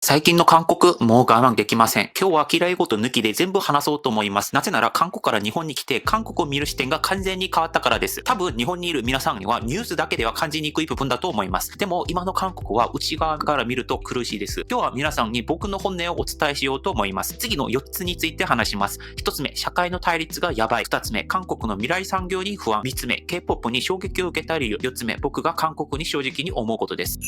最近の韓国、もう我慢できません。今日は嫌い事抜きで全部話そうと思います。なぜなら韓国から日本に来て韓国を見る視点が完全に変わったからです。多分日本にいる皆さんにはニュースだけでは感じにくい部分だと思います。でも今の韓国は内側から見ると苦しいです。今日は皆さんに僕の本音をお伝えしようと思います。次の4つについて話します。1つ目、社会の対立がやばい。2つ目、韓国の未来産業に不安。3つ目、K-POP に衝撃を受けた理由。4つ目、僕が韓国に正直に思うことです。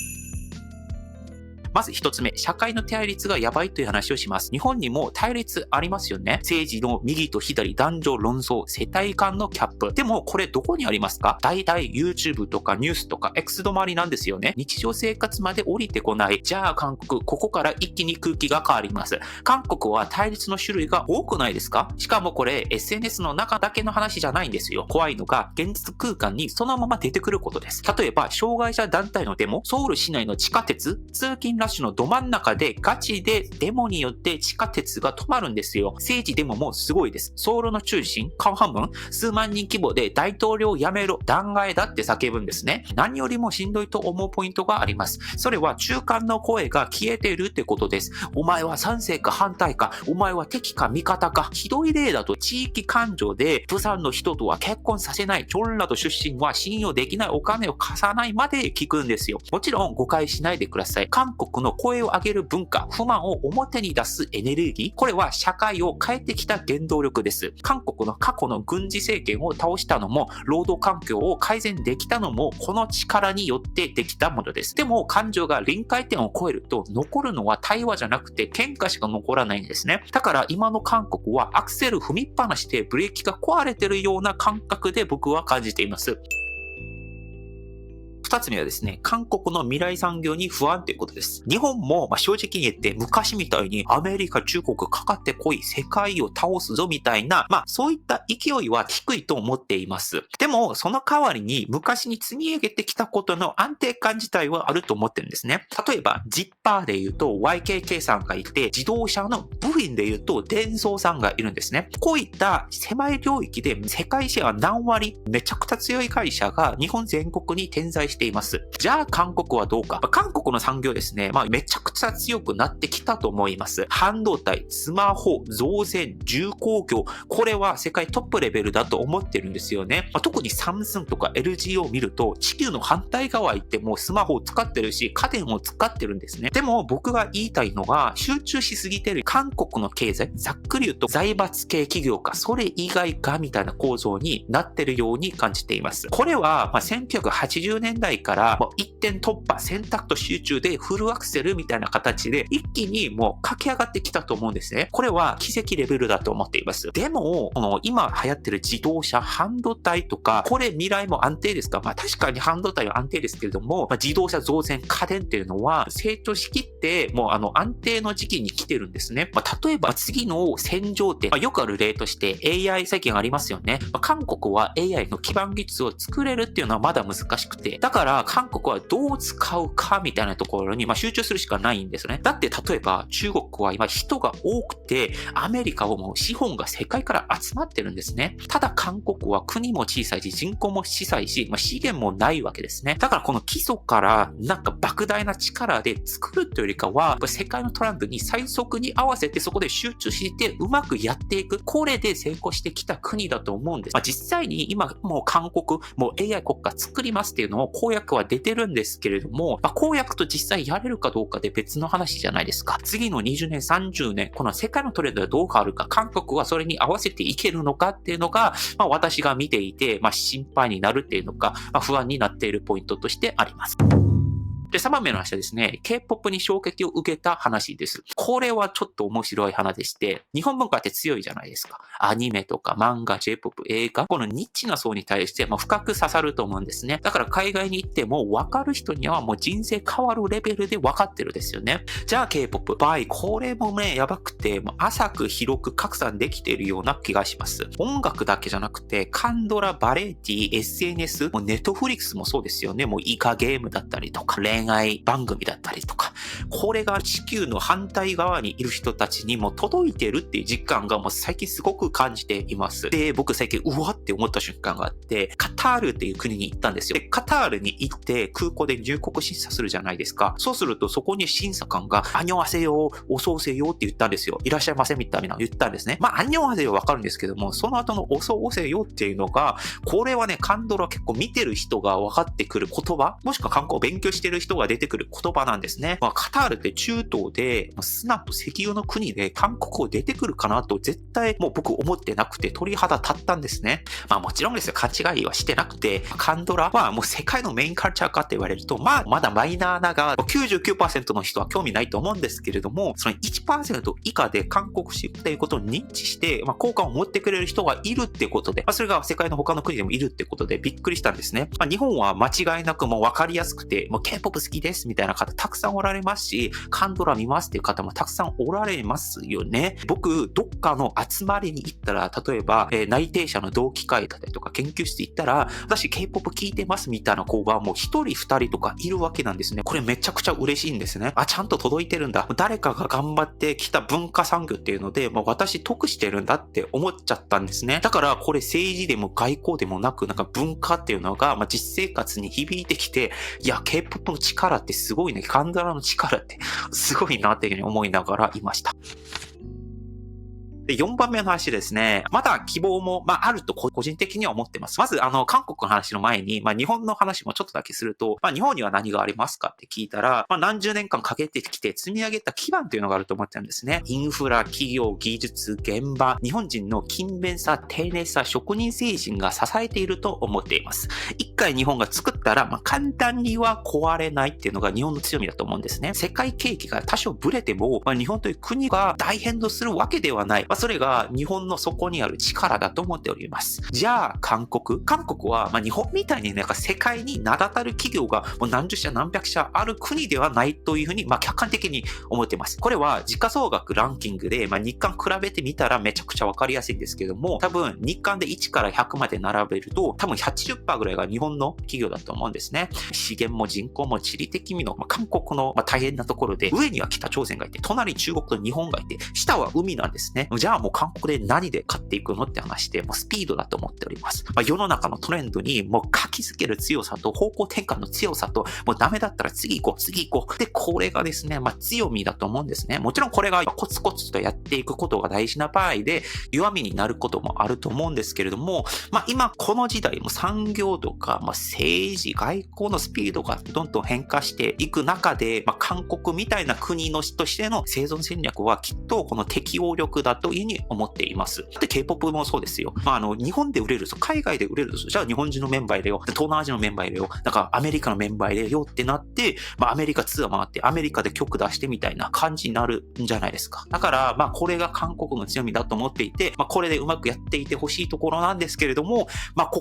まず一つ目、社会の対立がやばいという話をします。日本にも対立ありますよね。政治の右と左、男女論争、世帯間のキャップ。でもこれどこにありますか？大体 YouTube とかニュースとか X 止まりなんですよね。日常生活まで降りてこない。じゃあ韓国、ここから一気に空気が変わります。韓国は対立の種類が多くないですか？しかもこれ SNS の中だけの話じゃないんですよ。怖いのが現実空間にそのまま出てくることです。例えば障害者団体のデモ、ソウル市内の地下鉄、通勤ラッシュのど真ん中でガチでデモによって地下鉄が止まるんですよ。政治デモもすごいです。ソウルの中心、カンハムン、数万人規模で大統領を辞めろ、弾劾だって叫ぶんですね。何よりもしんどいと思うポイントがあります。それは中間の声が消えているってことです。お前は賛成か反対か、お前は敵か味方か。ひどい例だと地域感情で、釜山の人とは結婚させない、チョンラド出身は信用できない、お金を貸さないまで聞くんですよ。もちろん誤解しないでください。韓国の声を上げる文化、不満を表に出すエネルギー、これは社会を変えてきた原動力です。韓国の過去の軍事政権を倒したのも、労働環境を改善できたのも、この力によってできたものです。でも感情が臨界点を超えると、残るのは対話じゃなくて喧嘩しか残らないんですね。だから今の韓国はアクセル踏みっぱなしでブレーキが壊れてるような感覚で僕は感じています。二つ目はですね、韓国の未来産業に不安ということです。日本も正直に言って昔みたいにアメリカ、中国かかってこい、世界を倒すぞみたいな、そういった勢いは低いと思っています。でも、その代わりに昔に積み上げてきたことの安定感自体はあると思ってるんですね。例えば、ジッパーで言うと YKK さんがいて、自動車の部品で言うとデンソーさんがいるんですね。こういった狭い領域で世界シェア何割、めちゃくちゃ強い会社が日本全国に点在しています。じゃあ韓国はどうか。韓国の産業ですね、めちゃくちゃ強くなってきたと思います。半導体、スマホ、造船、重工業、これは世界トップレベルだと思ってるんですよね。特にサムスンとか LG を見ると、地球の反対側行ってもスマホを使ってるし、家電を使ってるんですね。でも僕が言いたいのが、集中しすぎてる韓国の経済、ざっくり言うと財閥系企業か、それ以外かみたいな構造になってるように感じています。これは1980年代から一点突破、選択と集中でフルアクセルみたいな形で一気に駆け上がってきたと思うんですね。これは奇跡レベルだと思っています。でも、今流行ってる自動車、半導体とか、これ未来も安定ですか？確かに半導体は安定ですけれども、自動車、造船、家電っていうのは成長しきって安定の時期に来てるんですね。例えば次の戦場って、よくある例として AI 最近ありますよね。韓国は AI の基盤技術を作れるっていうのはまだ難しくて、だから韓国はどう使うかみたいなところに集中するしかないんですね。だって例えば中国は今人が多くて、アメリカは資本が世界から集まってるんですね。ただ韓国は国も小さいし、人口も小さいし、資源もないわけですね。だからこの基礎から莫大な力で作るというよりかは、世界のトレンドに最速に合わせてそこで集中してうまくやっていく。これで成功してきた国だと思うんです。実際に今韓国AI 国家作りますっていうのを公約は出てるんですけれども、公約と実際やれるかどうかで別の話じゃないですか。次の20年、30年、この世界のトレンドがどう変わるか、韓国はそれに合わせていけるのかっていうのが、私が見ていて、心配になるっていうのか、不安になっているポイントとしてあります。で、3番目の話はですね、K-POP に衝撃を受けた話です。これはちょっと面白い話でして、日本文化って強いじゃないですか。アニメとか漫画、J-POP、映画、このニッチな層に対して深く刺さると思うんですね。だから海外に行っても分かる人には人生変わるレベルで分かってるですよね。じゃあ K-POP、場合、これもね、やばくて、浅く広く拡散できているような気がします。音楽だけじゃなくて、カンドラ、バレエティ、SNS、Netflix もそうですよね。イカゲームだったりとか、恋愛番組だったりとか、これが地球の反対側にいる人たちにも届いてるっていう実感がもう最近すごく感じています。で、僕最近うわって思った瞬間があって、カタールっていう国に行ったんですよ。で、カタールに行って空港で入国審査するじゃないですか。そうするとそこに審査官が、アンニョンハセヨ、おそうせよって言ったんですよ。いらっしゃいませみたいな言ったんですね。アンニョンハセヨわかるんですけども、その後のおそうせよっていうのが、これはね、カンドラ結構見てる人が分かってくる言葉、もしくは韓国を勉強してる人が出てくる言葉なんですね。カタールって中東で、砂と石油の国で韓国を出てくるかなと絶対もう僕思ってなくて鳥肌立ったんですね。もちろんですよ、勘違いはしてなくて、カンドラはもう世界のメインカルチャーかって言われると、まだマイナーなが 99% の人は興味ないと思うんですけれども、その 1% 以下で韓国史っていうことを認知して、好感を持ってくれる人がいるってことで、それが世界の他の国でもいるってことでびっくりしたんですね。日本は間違いなくもう分かりやすくて、もう K-POP 好きですみたいな方たくさんおられますし、カンドラ見ますっていう方もたくさんおられますよね。僕、どっかの集まりに行ったら、例えば、内定者の同期会だったりとか研究室行ったら、私 K-POP 聞いてますみたいな子がもう一人二人とかいるわけなんですね。これめちゃくちゃ嬉しいんですね。ちゃんと届いてるんだ。誰かが頑張ってきた文化産業っていうので、私得してるんだって思っちゃったんですね。だからこれ政治でも外交でもなく、文化っていうのが、実生活に響いてきて、いや、K-POP の力ってすごいね。カンドラの力ってすごいなっていうふうに思いながらいました。で、4番目の話ですね。まだ希望も、あると個人的には思ってます。まず、韓国の話の前に、日本の話もちょっとだけすると、日本には何がありますかって聞いたら、何十年間かけてきて積み上げた基盤というのがあると思ってるんですね。インフラ、企業、技術、現場、日本人の勤勉さ、丁寧さ、職人精神が支えていると思っています。一回日本が作ったら、簡単には壊れないっていうのが日本の強みだと思うんですね。世界景気が多少ブレても、日本という国が大変動するわけではない。それが日本の底にある力だと思っております。じゃあ、韓国は、日本みたいに世界に名だたる企業がもう何十社何百社ある国ではないというふうに、客観的に思っています。これは時価総額ランキングで、日韓比べてみたらめちゃくちゃわかりやすいんですけども、多分日韓で1から100まで並べると、多分 80% ぐらいが日本の企業だと思うんですね。資源も人口も地理的にも、韓国の大変なところで、上には北朝鮮がいて、隣に中国と日本がいて、下は海なんですね。じゃあもう韓国で何で勝っていくのって話で、もうスピードだと思っております。世の中のトレンドにもう書きつける強さと方向転換の強さと、もうダメだったら次行こう。で、これがですね、強みだと思うんですね。もちろんこれがコツコツとやっていくことが大事な場合で、弱みになることもあると思うんですけれども、今この時代も産業とか、政治、外交のスピードがどんどん変化していく中で、韓国みたいな国のとしての生存戦略はきっとこの適応力だというふうに思っています。で、K-POP もそうですよ。日本で売れるぞ、海外で売れるぞ、じゃあ日本人のメンバー入れよう、東南アジアのメンバー入れよう、アメリカのメンバー入れようってなって、アメリカツアー回って、アメリカで曲出してみたいな感じになるんじゃないですか。だから、これが韓国の強みだと思っていて、これでうまくやっていてほしいところなんですけれども、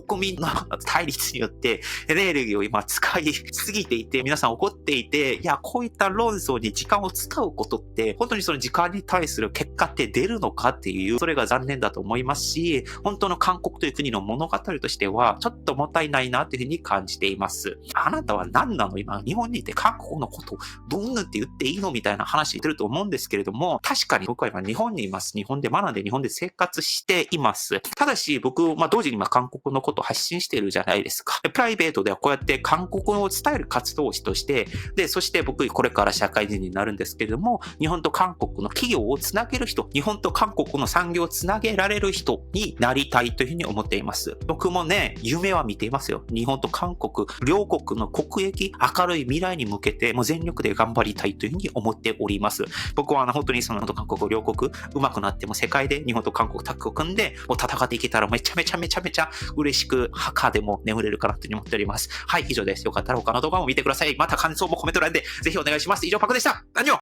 国民の対立によって、エネルギーを今使いすぎていて、皆さん怒っていて、いや、こういった論争に時間を使うことって、本当にその時間に対する結果って出るのかっていう、それが残念だと思いますし、本当の韓国という国の物語としては、ちょっともったいないなというふうに感じています。あなたは何なの？今、日本にいて韓国のことをブンヌって言っていいのみたいな話してると思うんですけれども、確かに僕は今日本にいます。日本で学んで日本で生活しています。ただし僕、同時に今韓国のことを発信しているじゃないですか。プライベートではこうやって韓国を伝える活動として、で、そして僕これから社会人になるんですけれども、日本と韓国の企業をつなげる人、日本と韓国の産業をつなげられる人になりたいというふうに思っています。僕もね、夢は見ていますよ。日本と韓国、両国の国益、明るい未来に向けて、もう全力で頑張りたいというふうに思っております。僕は本当にその韓国両国、上手くなっても世界で日本と韓国タッグを組んで、もう戦っていけたらめちゃめちゃ嬉しく、墓でも眠れるかなというふうに思っております。はい、以上です。よかったら他の動画も見てください。また感想もコメント欄でぜひお願いします。以上、パクでした。何を